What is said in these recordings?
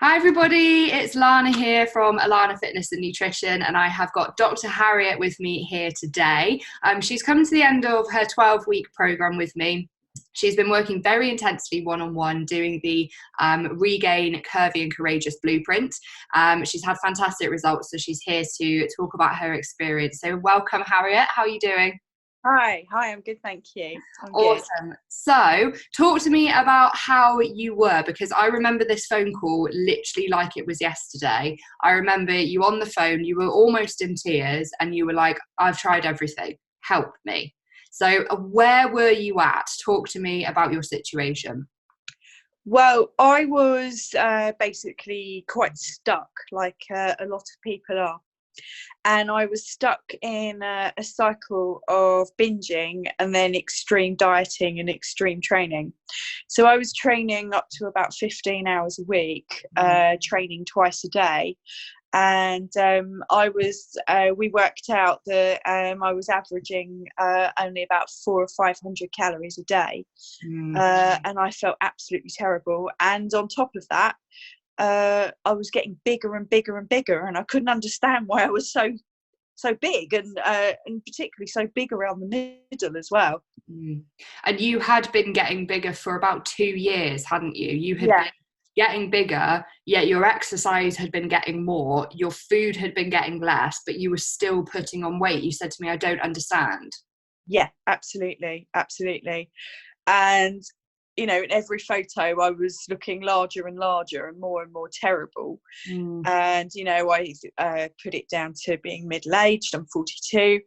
Hi everybody, it's Lana here from Alana Fitness and Nutrition, and I have got Dr. Harriet with me here today. She's come to the end of her 12-week program with me. She's been working very intensely one-on-one doing the Regain Curvy and Courageous Blueprint. She's had fantastic results, so she's here to talk about her experience. So welcome, Harriet. How are you doing? Hi, I'm good, thank you. I'm good. Awesome. So, talk to me about how you were, because I remember this phone call literally like it was yesterday. I remember you on the phone, you were almost in tears, and you were like, I've tried everything, help me. So, where were you at? Talk to me about your situation. Well, I was basically quite stuck, like a lot of people are. And I was stuck in a cycle of binging and then extreme dieting and extreme training. So I was training up to about 15 hours a week, training twice a day. And we worked out that I was averaging only about 400 or 500 calories a day. And I felt absolutely terrible. And on top of that, I was getting bigger and bigger and bigger, and I couldn't understand why I was so big, and particularly so big around the middle as well. And you had been getting bigger for about 2 years, hadn't you? You had Yeah. been getting bigger, yet your exercise had been getting more, your food had been getting less, but you were still putting on weight. You said to me, I don't understand. Yeah, absolutely. And in every photo I was looking larger and larger and more terrible. And I put it down to being middle-aged. I'm 42,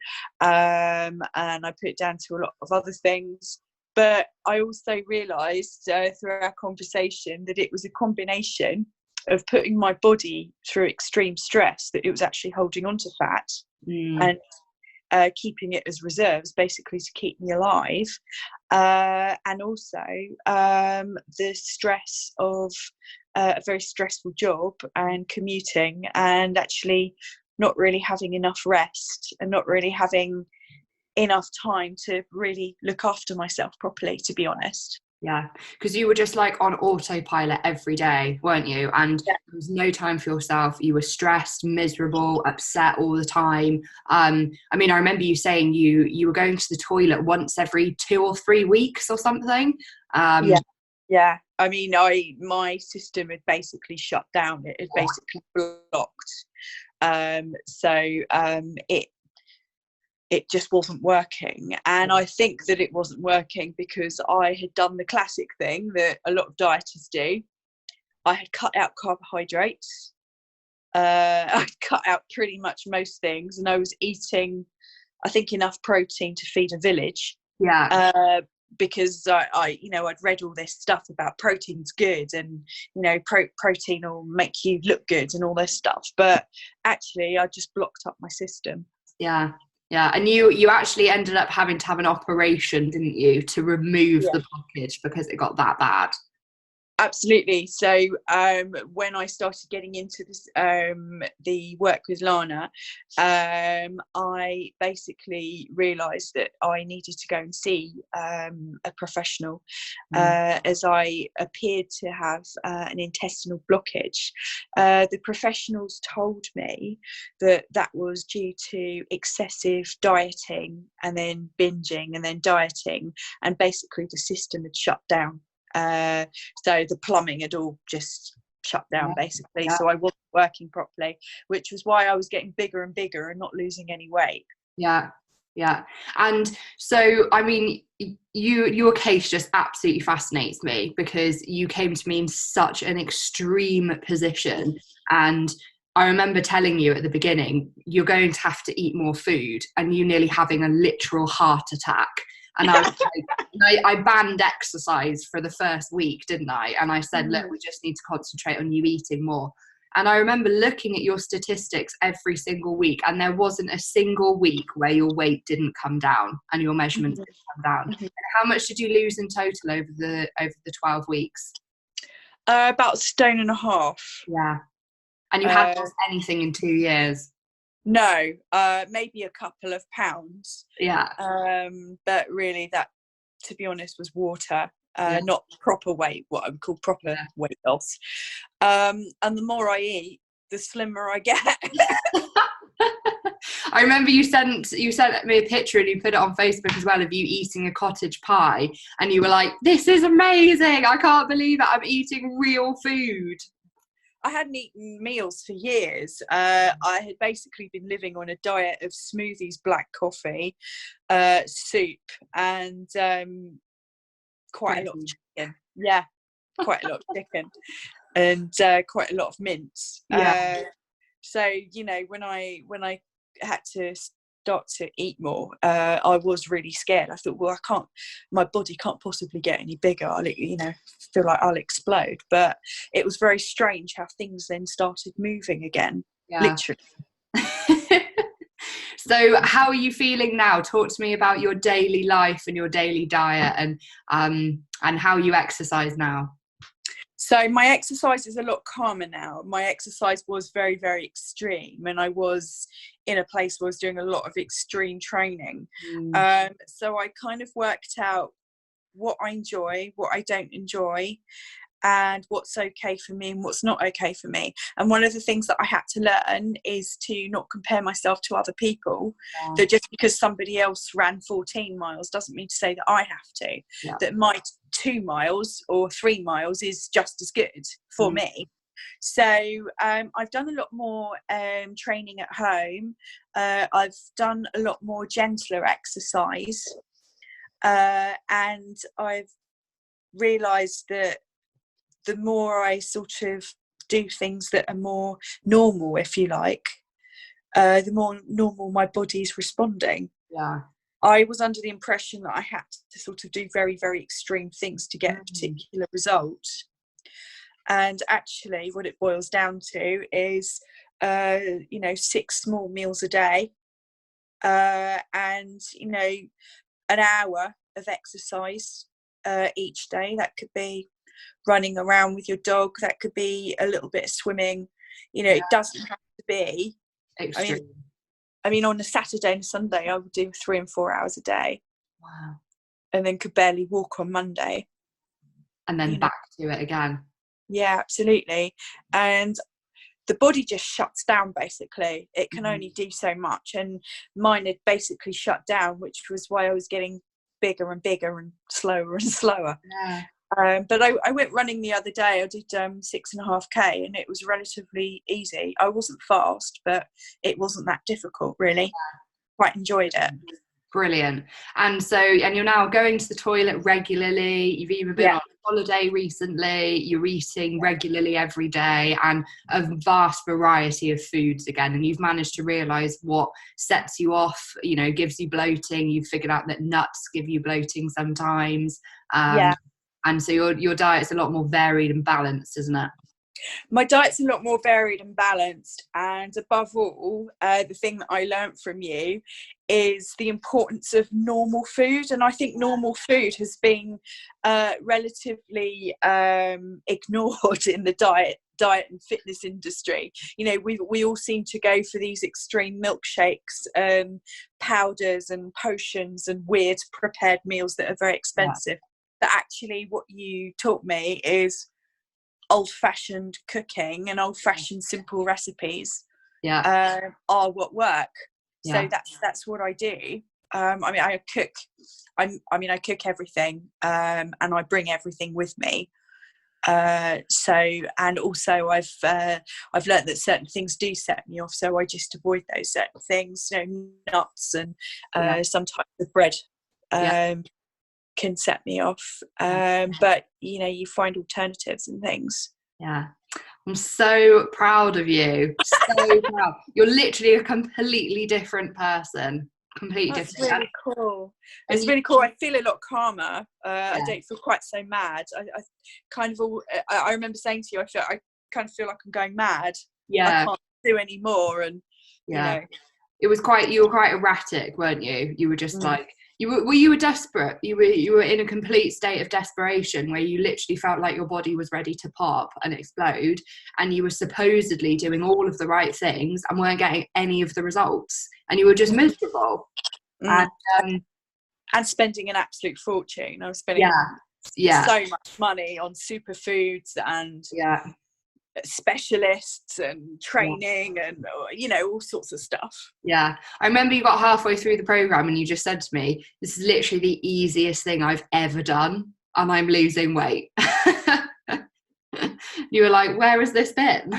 and I put it down to a lot of other things. But I also realised through our conversation that it was a combination of putting my body through extreme stress, that it was actually holding on to fat and keeping it as reserves, basically to keep me alive. And also the stress of a very stressful job and commuting, and actually not really having enough rest and not really having enough time to really look after myself properly, to be honest. Yeah, because you were just like on autopilot every day, weren't you? And Yeah. there was no time for yourself. You were stressed, miserable, upset all the time. I mean, I remember you saying you were going to the toilet once every 2 or 3 weeks or something. Yeah. I mean, my system had basically shut down. It had basically blocked. It just wasn't working. And I think that it wasn't working because I had done the classic thing that a lot of dieters do. I had cut out carbohydrates. I'd cut out pretty much most things, and I was eating, I think, enough protein to feed a village. Yeah. Because I'd read all this stuff about protein's good, and protein will make you look good and all this stuff. But actually, I just blocked up my system. Yeah. Yeah, and you actually ended up having to have an operation, didn't you, to remove the blockage because it got that bad? Absolutely. So when I started getting into this, the work with Lana, I basically realised that I needed to go and see a professional, as I appeared to have an intestinal blockage. The professionals told me that was due to excessive dieting and then binging and then dieting, and basically the system had shut down. So the plumbing had all just shut down, basically. So I wasn't working properly, which was why I was getting bigger and bigger and not losing any weight. Yeah. And so, I mean, your case just absolutely fascinates me, because you came to me in such an extreme position. And I remember telling you at the beginning, you're going to have to eat more food, and you nearly having a literal heart attack. And I was like, I banned exercise for the first week, didn't I? And I said, look, we just need to concentrate on you eating more. And I remember looking at your statistics every single week, and there wasn't a single week where your weight didn't come down and your measurements didn't come down. And how much did you lose in total over the 12 weeks? About a stone and a half. Yeah. And you hadn't lost anything in 2 years? No, maybe a couple of pounds. Yeah. But really, that, to be honest, was water. not proper weight, what I would call proper weight loss. And the more I eat, the slimmer I get. I remember you sent me a picture and you put it on Facebook as well of you eating a cottage pie, and you were like, "This is amazing! I can't believe it! I'm eating real food." I hadn't eaten meals for years. I had basically been living on a diet of smoothies, black coffee, soup, and quite a lot of chicken. Yeah, quite a lot of chicken, and quite a lot of mince. So when I had to start to eat more, I was really scared. I thought, well, my body can't possibly get any bigger. I'll feel like I'll explode. But it was very strange how things then started moving again, literally. So how are you feeling now? Talk to me about your daily life and your daily diet, and how you exercise now. So my exercise is a lot calmer now. My exercise was very, very extreme, and I was in a place where I was doing a lot of extreme training. So I kind of worked out what I enjoy, what I don't enjoy, and what's okay for me and what's not okay for me. And one of the things that I had to learn is to not compare myself to other people. That just because somebody else ran 14 miles doesn't mean to say that I have to. That my 2 miles or 3 miles is just as good for me. So I've done a lot more training at home. I've done a lot more gentler exercise, and I've realised that the more I sort of do things that are more normal, if you like, the more normal my body's responding. I was under the impression that I had to sort of do very, very extreme things to get a particular result. And actually what it boils down to is, 6 small meals a day, and, an hour of exercise each day. That could be running around with your dog. That could be a little bit of swimming. It doesn't have to be extreme. I mean, on a Saturday and Sunday, I would do 3 and 4 hours a day. Wow. And then could barely walk on Monday. And then back to it again. Yeah, absolutely. And the body just shuts down, basically. It can only do so much. And mine had basically shut down, which was why I was getting bigger and bigger and slower and slower. But I went running the other day. I did 6.5k, and it was relatively easy. I wasn't fast, but it wasn't that difficult, really. Quite enjoyed it. Brilliant. And you're now going to the toilet regularly. You've even been on holiday recently. You're eating regularly every day, and a vast variety of foods again. And you've managed to realise what sets you off, gives you bloating. You've figured out that nuts give you bloating sometimes. And so your diet's a lot more varied and balanced, isn't it? My diet's a lot more varied and balanced, and above all, the thing that I learned from you is the importance of normal food. And I think normal food has been relatively ignored in the diet and fitness industry. We all seem to go for these extreme milkshakes, powders and potions and weird prepared meals that are very expensive. But actually what you taught me is old-fashioned cooking, and old-fashioned simple recipes are what work. So that's what I do. I cook. I cook everything, and I bring everything with me. And also I've learned that certain things do set me off, so I just avoid those certain things. Nuts and some types of bread can set me off, but you find alternatives and things. I'm so proud of you. So proud. You're literally a completely different person. That's really cool. It's really cool. I feel a lot calmer. I don't feel quite so mad. I remember saying to you, I kind of feel like I'm going mad. I can't do any more. And you were quite erratic, weren't you? You were just like, you were desperate. You were in a complete state of desperation where you literally felt like your body was ready to pop and explode, and you were supposedly doing all of the right things and weren't getting any of the results, and you were just miserable. And spending an absolute fortune. I was spending Yeah. so much money on superfoods and Yeah. specialists and training and, you know, all sorts of stuff. Yeah. I remember you got halfway through the program and you just said to me, this is literally the easiest thing I've ever done, and I'm losing weight. You were like, where has this been?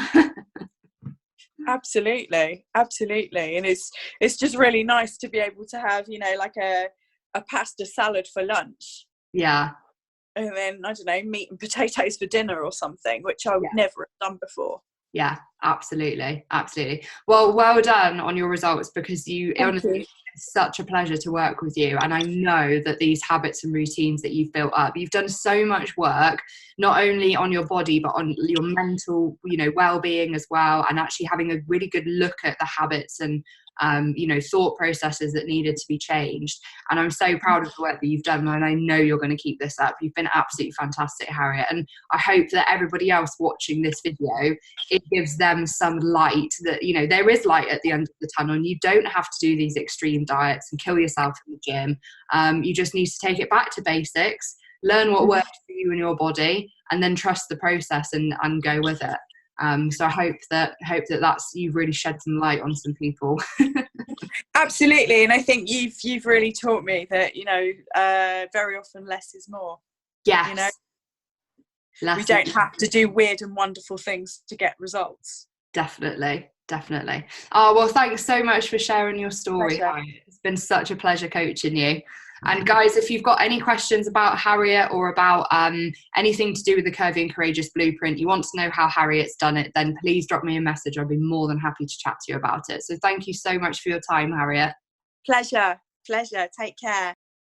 Absolutely, absolutely. And it's just really nice to be able to have, you know, like a pasta salad for lunch. Yeah. And then, I don't know, meat and potatoes for dinner or something, which I would never have done before. Yeah, absolutely. Absolutely. Well done on your results, because you honestly, it's such a pleasure to work with you. And I know that these habits and routines that you've built up, you've done so much work, not only on your body, but on your mental, you know, well-being as well. And actually having a really good look at the habits and, you know, thought processes that needed to be changed. And I'm so proud of the work that you've done. And I know you're going to keep this up. You've been absolutely fantastic, Harriet. And I hope that everybody else watching this video, it gives them some light that, you know, there is light at the end of the tunnel, and you don't have to do these extreme diets and kill yourself in the gym. You just need to take it back to basics, learn what works for you and your body, and then trust the process and go with it. So I hope that that's, you've really shed some light on some people. Absolutely. And I think you've really taught me that, you know, very often less is more. Yes. You know, we don't have to do weird and wonderful things to get results. Definitely. Oh, well, thanks so much for sharing your story. It's been such a pleasure coaching you. And guys, if you've got any questions about Harriet or about anything to do with the Curvy and Courageous Blueprint, you want to know how Harriet's done it, then please drop me a message. I'll be more than happy to chat to you about it. So thank you so much for your time, Harriet. Pleasure. Take care.